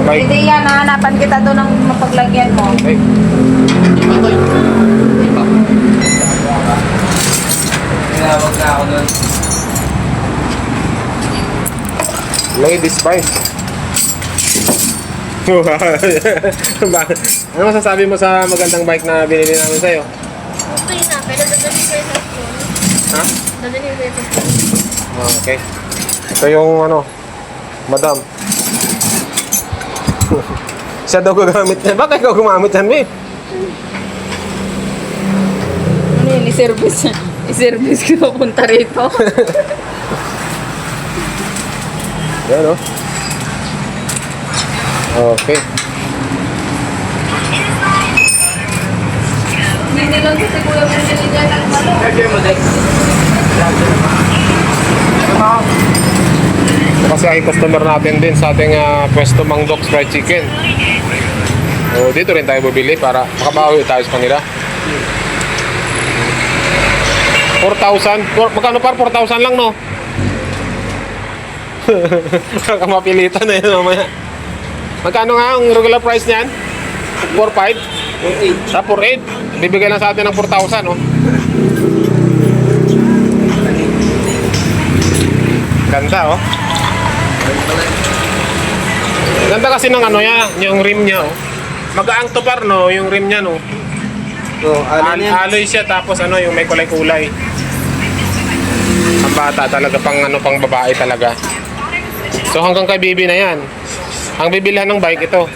bike. Hindi yan, hahanapan kita doon ng mapaglagyan mo. Okay. Tinawag na ako doon. Ladies bike. Ano masasabi mo sa magandang bike na binili namin sa'yo? Okay na, pero dadalhin ko yung sa school. Ha? Dadalhin ko yung sa school. Okay. Ito yung ano, madam. Siya daw gagamit niya. Bakit ikaw gumamit yan, babe? Ano yun, i-service. I-service ko punta rito. Yan, oh. Okay. Hindi lang kasi kuya pinili dyan ang malo. Lagyan mo, Dex. Ito kasi ay customer natin din sa ating pwesto Mang Doc's Fried Chicken. So, dito rin tayo bubili para makabawi tayo sa kanila. 4,000. Magkano par? 4,000 lang, no? Mapilitan na yun mamaya. Magkano nga ang regular price niyan? 4,500? 4,800. Sa 4,800. Bibigay lang sa atin ng 4,000, no? Ganda, oh. Ganda kasi ng ano yan, yung rim niya, oh. Magaang to par, no? Yung rim niya, no? So, ano yan? Alloy siya, tapos ano, yung may kulay-kulay. Ang bata talaga, pang ano, pang babae talaga. So hanggang kay Bibi na yan. Ang bibilhan ng bike ito.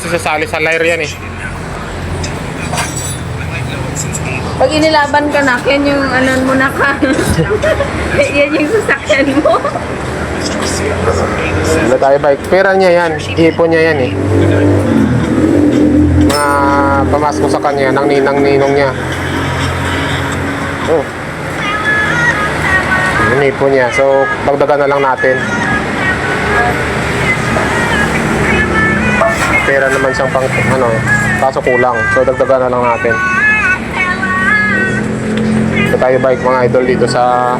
Sasali sa lyre yan eh. Pag inilaban ka na, yan yung anon mo na ka. Yan yung sasakyan mo. Wala tayo bike. Pera niya yan. Ipon niya yan eh. Mga pamasko sa kanya ng ninang-ninong niya. Oh. Inipon niya. So, dagdagan na lang natin. Pera naman siyang pang, ano, kaso kulang. So, dagdagan na lang natin. Ito tayo bike mga idol dito sa,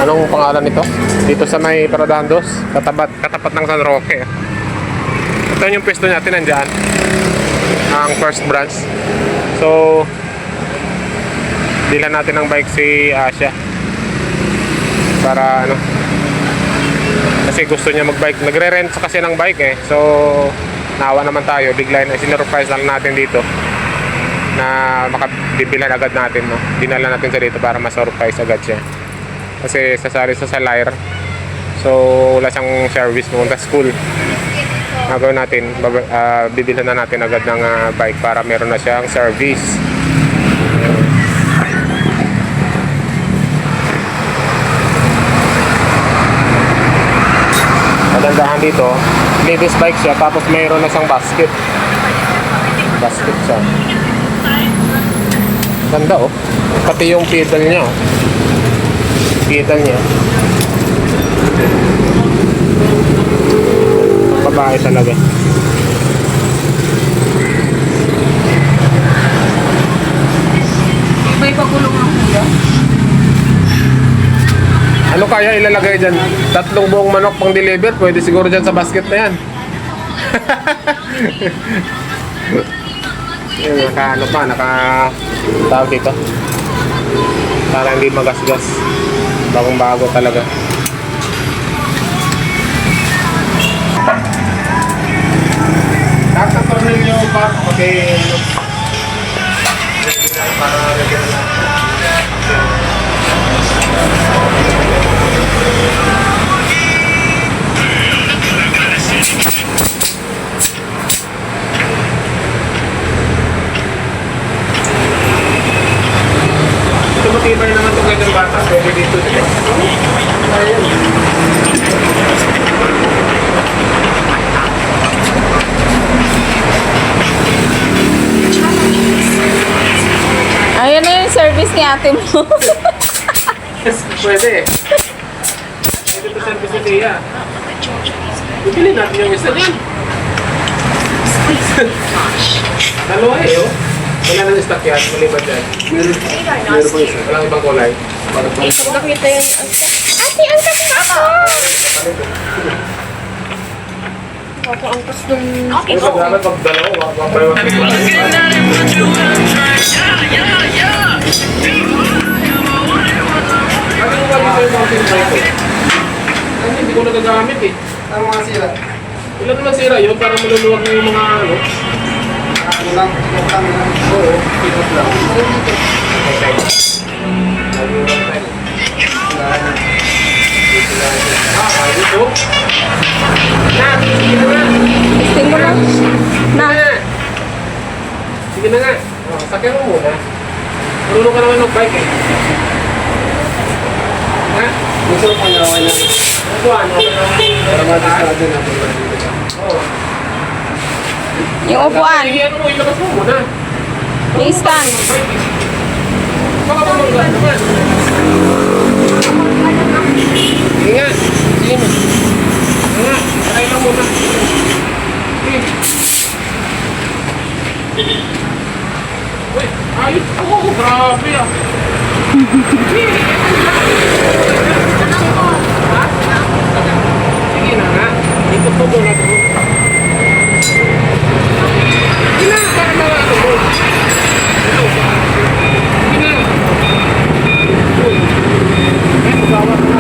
anong pangalan nito? Dito sa may Paradandos. Katapat ng San Roque. Ito yung pwesto natin nandyan. Ang first branch. So, bilhan natin ng bike si Asya. Para ano, kasi gusto niya magbike. Nagre-rent kasi ng bike eh. So naawa naman tayo, bigla na sinurprise lang natin dito na makabibilan agad natin, no? Dinala natin sa dito para ma-surprise agad siya. Kasi sasali sa lyre. So wala siyang service noon sa school. Gagawin natin, bibilhan na natin agad ng bike para meron na siyang service. Magandahan dito, ladies bike siya, tapos mayroon na siyang basket siya. Ganda, oh. Pati yung pedal niya, oh. Pedal niya babae talaga. May pagulong ang kuya. Ano kaya ilalagay dyan? 3 buong manok pang deliver? Pwede siguro dyan sa basket na yan. Yung tawag dito. Para hindi magasgas. Bagong bago talaga. Tapos turnin nyo pa. Okay. Para lagyan na. Ito matibay naman itong ganyang bata. Pwede dito sila. Ayun na yung service ni ate mo. Pwede. Pwede ito service ni Tia. Bibili natin yung isa din. Dalawa eh, oh. Wala nang stock yan, maliban dyan. Meron po isa. Walang ibang kulay. Nakita yung ate, ang ganda ko! Nakakaangkas nung... Ano ba dapat pag dalawa? Wag ba yung ano yung wag sa'yo mountain bike? Kasi hindi ko nagagamit eh. Ano mga sira? Ilan naman sira yun para maluluwag yung mga ano? Kulang, kulang lang. Oo, pinot lang. Okay. Dito? Na, sige na nga. Testing mo lang. Na. Sige na nga. Oh, sakyan mo muna. Marunong ka naman mag-bike eh. Ha? Gusto ko pang gawin na. Ano ano? Para matisado natin. Oo. Yung upuan. Sige, ano mo, ilabas mo muna. Yung stand. Baka mamangga naman. Sige nga. Sige mo. Sige nga. Try lang muna. Sige. Uy, ayos. Oo, grabe ah. Ha? Sige na nga. Ikot mo muna doon. Sige na, para ano mo. Sige na. Uy. Bawat na.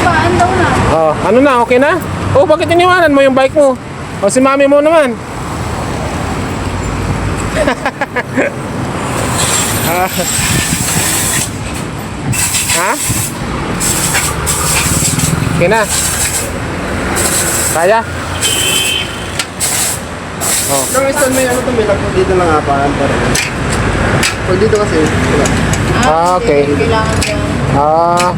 Paan daw na. Oh, ano na, okay na? Oh, bakit iniwanan mo yung bike mo? O si mami mo naman. Ah. Ha? Okay na. Kaya? Oh. Nung isa may ano to, may lakbo dito ng apahan pa rin. Pag dito kasi, wala. Ah, okay. Kailangan yan. Ah,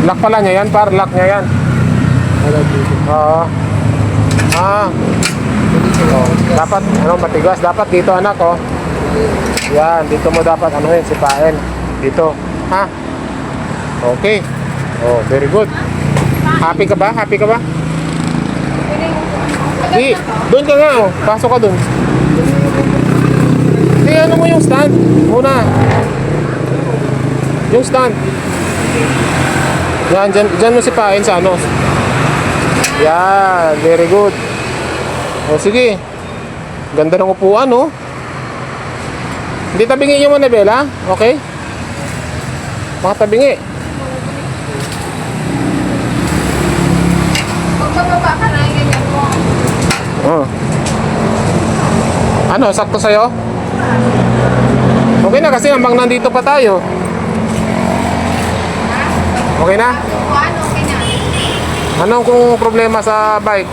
lock pala niya yan, par. Lock niya yan. Wala dito. Oo. Ah. Oh, dapat, ano, matigas. Dapat dito, anak, oh. Yan, dito mo dapat, ano yun, sipain. Dito. Ha? Okay. Oh, very good. Happy ka ba? Happy ka ba? Di, doon ka nga, oh. Pasok ka doon. Di, ano mo yung stand? Muna. Yung stand. Yan, dyan mo sipain sa ano. Yan, very good. O, sige. Ganda ng upuan, oh. Hindi tabingi yung manabela, okay? Makatabingi. Pag bababa ka na, ganyan mo. Oh. Ano, sakto sa'yo? Okay na kasi hanggang nandito pa tayo. Okay na? Upuan, okay na. Anong kung problema sa bike?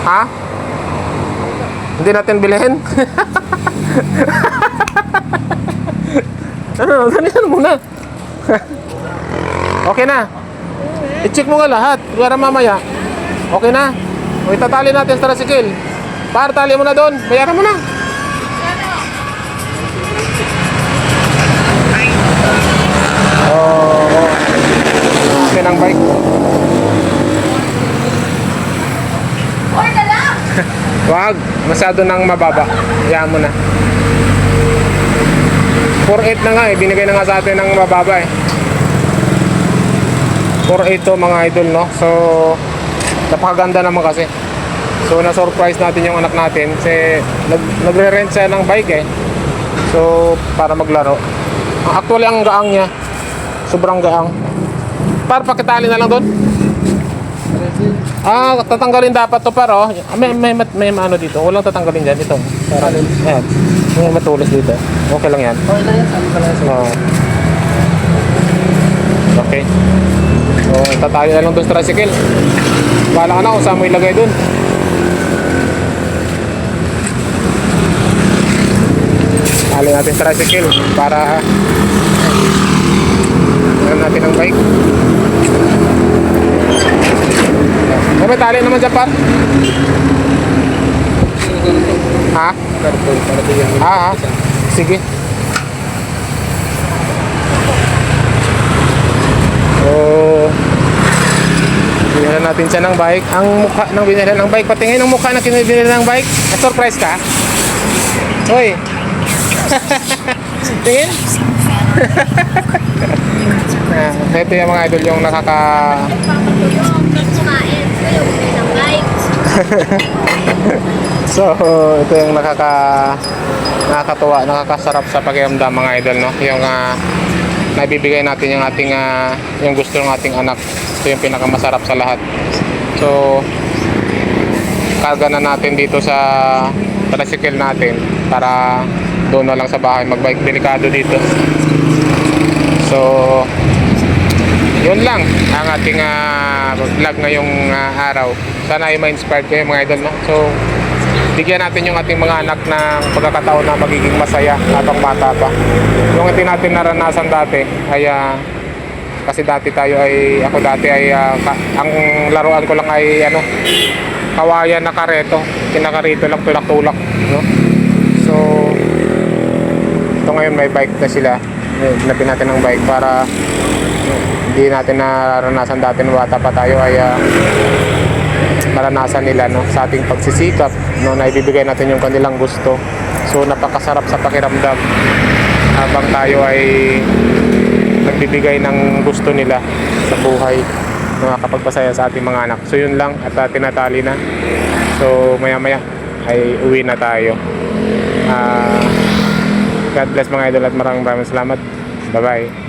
Ha? Hindi natin bilhin? Ano, ganyan muna. Okay na. I-check mo nga lahat para mamaya. Okay na. O itatali natin sa tricycle. Par, tali mo na doon. Bayaran mo na. Oh, okay ng bike. Or na lang! Wag, masyado nang mababa. Hayaan mo na. 4.8 na nga eh, binigay na nga sa atin ng mababa eh. 4.8 to mga idol, no? So, napakaganda naman kasi. So, na-surprise natin yung anak natin kasi nagre-rent siya ng bike eh. So, para maglaro. Actually, ang gaang niya, sobrang gaang. Par, pakitali na lang doon. Ah, tatanggalin dapat to par, oh. May ano dito. Walang tatanggalin dyan. Ito. Para, ayan. May matulis dito. Okay lang yan. Okay na yan, sabi pala sa Oo. Okay. So, tatayo na lang doon sa tricycle. Bahala ka na kung saan mo ilagay doon. Tali natin sa tricycle para meron natin ang bike. May tali naman dyan, par. karton para bigyan mo. Sige. So, binila natin siya ng bike. Ang mukha ng binila ng bike, patingin ang mukha ng binila ng bike. Na-surprise ka? Hoy! Tingin? Ito yung mga idol yung Nagpapatulong, kumain. Kayo, may ng bike. So, ito yung nakakatuwa, nakakasarap sa pakiramdam mga idol, no? Yung naibibigay natin yung ating yung gusto ng ating anak. Ito yung pinakamasarap sa lahat. So, karga na natin dito sa tricycle natin para doon na lang sa bahay magbike. Delikado dito. So, yun lang ang ating vlog ngayong araw. Sana ay ma-inspired kayo mga idol, no? So, bigyan natin yung ating mga anak ng pagkakataon na magiging masaya habang bata pa. Yung hindi natin naranasan dati ay kasi dati ako dati ay ang laruan ko lang ay kawayan na kareto, kinakarito lang, tulak-tulak, no? So ito ngayon may bike na sila, nabi natin ng bike para hindi natin naranasan dati nung bata pa tayo ay maranasan nila, no, sa ating pagsisikap, no, na ibibigay natin yung kanilang gusto. So napakasarap sa pakiramdam habang tayo ay nagbibigay ng gusto nila sa buhay, nakakapagpasaya sa ating mga anak. So yun lang, at tinatali na. So maya maya ay uwi na tayo. God bless mga idol at maraming salamat. Bye bye.